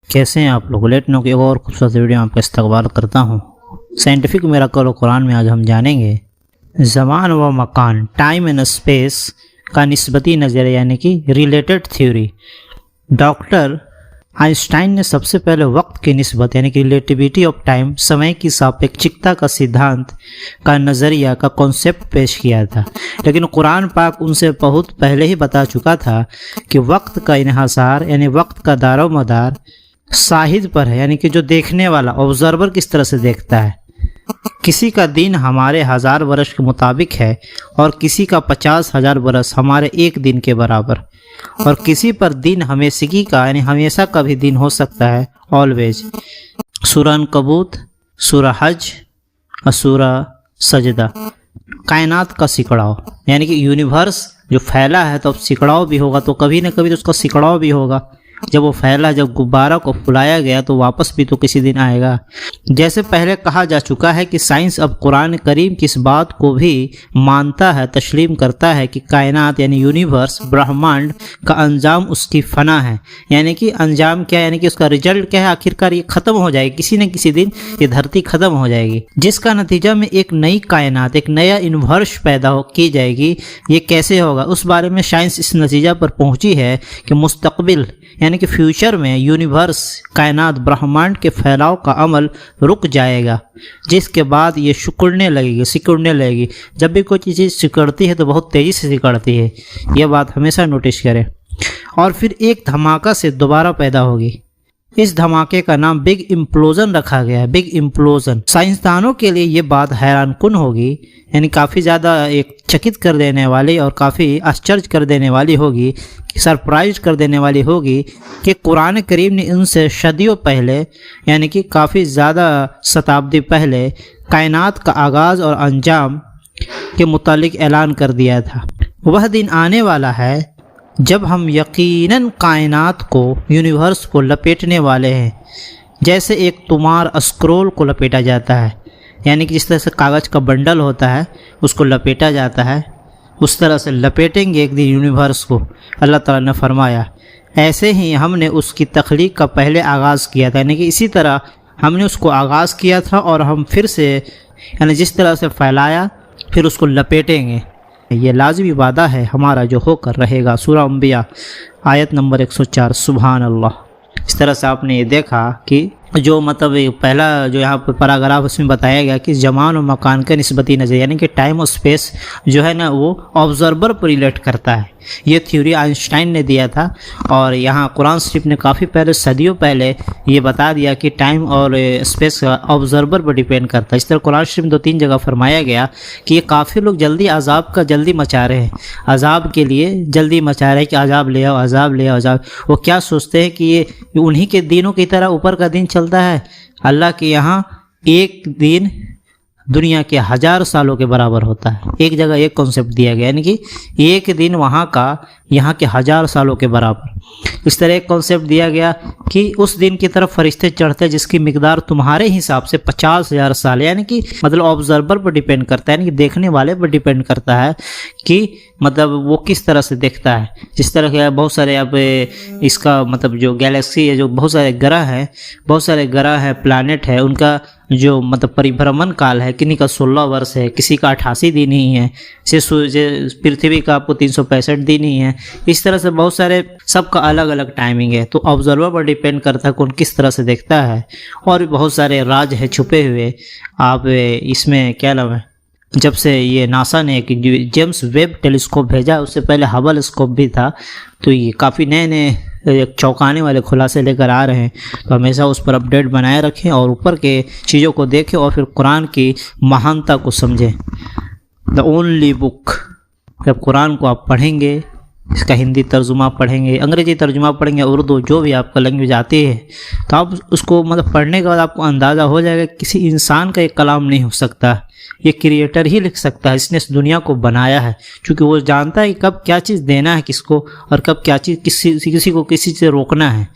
कैसे हैं आप लोग। लेट नो की और खूबसूरत वीडियो में आपका इस्तकबाल करता हूँ। साइंटिफिक मिरेकल कुरान में आज हम जानेंगे ज़मान व मकान, टाइम एंड स्पेस का निस्बती नज़रिया यानी कि रिलेटेड थ्योरी। डॉक्टर आइंस्टाइन ने सबसे पहले वक्त की निस्बत यानी कि रिलेटिविटी ऑफ टाइम, समय की सापेक्षिकता का सिद्धांत का नज़रिया का कॉन्सेप्ट पेश किया था। लेकिन कुरान पाक उनसे बहुत पहले ही बता चुका था कि वक्त का इन्हिसार यानी वक्त का दारोमदार शाहिद पर है, यानी कि जो देखने वाला ऑब्जर्वर किस तरह से देखता है। किसी का दिन हमारे 1000 वर्ष के मुताबिक है और किसी का 50,000 वर्ष हमारे एक दिन के बराबर, और किसी पर दिन हमेशगी का यानी हमेशा का भी दिन हो सकता है, ऑलवेज। सूरह अनकबूत, सूरह हज और सूरह सजदा। कायनात का सिकड़ाव यानी कि यूनिवर्स जो फैला है तो अब सिकड़ाव भी होगा, तो कभी न कभी तो उसका सिकड़ाव भी होगा। जब वो फैला, जब गुब्बारा को फुलाया गया तो वापस भी तो किसी दिन आएगा। जैसे पहले कहा जा चुका है कि साइंस अब कुरान करीम की इस बात को भी मानता है, तस्लीम करता है कि कायनात यानी यूनिवर्स, ब्रह्मांड का अंजाम उसकी फना है। यानी कि अंजाम क्या, यानी कि उसका रिजल्ट क्या है, आखिरकार ये ख़त्म हो जाएगी, किसी न किसी दिन ये धरती ख़त्म हो जाएगी, जिसका नतीजा में एक नई कायनात, एक नया यूनिवर्स पैदा की जाएगी। ये कैसे होगा, उस बारे में साइंस इस नतीजा पर पहुँची है कि मुस्तकबिल यानी कि फ्यूचर में यूनिवर्स, कायनात, ब्रह्मांड के फैलाव का अमल रुक जाएगा, जिसके बाद ये सिकुड़ने लगेगी। जब भी कोई चीज़ सिकुड़ती है तो बहुत तेज़ी से सिकुड़ती है, यह बात हमेशा नोटिस करें। और फिर एक धमाका से दोबारा पैदा होगी। इस धमाके का नाम बिग इम्प्लोजन रखा गया है, बिग इम्प्लोजन। साइंसदानों के लिए ये बात हैरानकुन होगी, यानी काफ़ी ज़्यादा एक चकित कर देने वाली और काफ़ी आश्चर्य कर देने वाली होगी, सरप्राइज कर देने वाली होगी कि कुरान करीम ने उनसे सदियों पहले यानी कि काफ़ी ज़्यादा शताब्दी पहले कायनात का आगाज़ और अंजाम के मुतालिक ऐलान कर दिया था। वह दिन आने वाला है जब हम यकीनन कायनात को, यूनिवर्स को लपेटने वाले हैं, जैसे एक तुमार स्क्रोल को लपेटा जाता है, यानी कि जिस तरह से कागज़ का बंडल होता है उसको लपेटा जाता है, उस तरह से लपेटेंगे एक दिन यूनिवर्स को। अल्लाह ताला ने फरमाया ऐसे ही हमने उसकी तख्लीक का पहले आगाज़ किया था, यानी कि इसी तरह हमने उसको आगाज़ किया था और हम फिर से यानी जिस तरह से फैलाया फिर उसको लपेटेंगे। ये लाज़मी वादा है हमारा जो होकर रहेगा। सूरह अंबिया आयत नंबर 104। सुभान अल्लाह। इस तरह से आपने ये देखा कि जो मतलब पहला जो यहाँ पर पैराग्राफ उसमें बताया गया कि ज़मान और मकान का निस्बती नज़र यानी कि टाइम और स्पेस जो है ना वो ऑब्जर्वर पर रिलेट करता है। ये थ्योरी आइंस्टाइन ने दिया था और यहाँ कुरान शरीफ ने काफ़ी पहले, सदियों पहले ये बता दिया कि टाइम और स्पेस ऑब्जर्वर पर डिपेंड करता है। इस तरह कुरान शरीफ में 2-3 जगह फरमाया गया कि ये काफ़ी लोग जल्दी अजाब का जल्दी मचा रहे हैं, अजाब के लिए जल्दी मचा रहे हैं कि अजाब ले आओ, अजाब ले आओ, अजाब। वो क्या सोचते हैं कि ये उन्हीं के दिनों की तरह ऊपर का दिन चलता है। अल्लाह के यहाँ एक दिन दुनिया के 1000 सालों के बराबर होता है। एक जगह एक कॉन्सेप्ट दिया गया, यानी कि एक दिन वहाँ का यहाँ के 1000 सालों के बराबर। इस तरह एक कॉन्सेप्ट दिया गया कि उस दिन की तरफ फरिश्ते चढ़ते हैं जिसकी मिकदार तुम्हारे हिसाब से 50,000 साल, यानी कि मतलब ऑब्जर्वर पर डिपेंड करता है, यानी कि देखने वाले पर डिपेंड करता है कि मतलब वो किस तरह से देखता है। जिस तरह के बहुत सारे अब इसका मतलब जो गैलेक्सी है, जो बहुत सारे ग्रह हैं, प्लैनेट है, उनका जो मतलब परिभ्रमण काल है, किन्हीं का 16 वर्ष है, किसी का 88 दिन ही है, पृथ्वी का आपको 365 दिन ही है। इस तरह से बहुत सारे, सबका अलग अलग टाइमिंग है, तो ऑब्जर्वर पर डिपेंड करता है कौन किस तरह से देखता है। और भी बहुत सारे राज है छुपे हुए। आप इसमें क्या नाम है, जब से ये नासा ने एक जेम्स वेब टेलीस्कोप भेजा, उससे पहले हबल स्कोप भी था, तो ये काफ़ी नए एक चौंकाने वाले खुलासे लेकर आ रहे हैं। तो हमेशा उस पर अपडेट बनाए रखें और ऊपर के चीज़ों को देखें और फिर कुरान की महानता को समझें। द ओनली बुक, जब कुरान को आप पढ़ेंगे, इसका हिंदी तर्जुमा पढ़ेंगे, अंग्रेजी तर्जुमा पढ़ेंगे, उर्दू जो भी आपका लैंग्वेज आती है, तो आप उसको मतलब पढ़ने के बाद आपको अंदाज़ा हो जाएगा किसी इंसान का एक कलाम नहीं हो सकता, ये क्रिएटर ही लिख सकता है, इसने इस दुनिया को बनाया है। क्योंकि वो जानता है कि कब क्या चीज़ देना है किसको और कब क्या चीज़ किसी को किसी से रोकना है।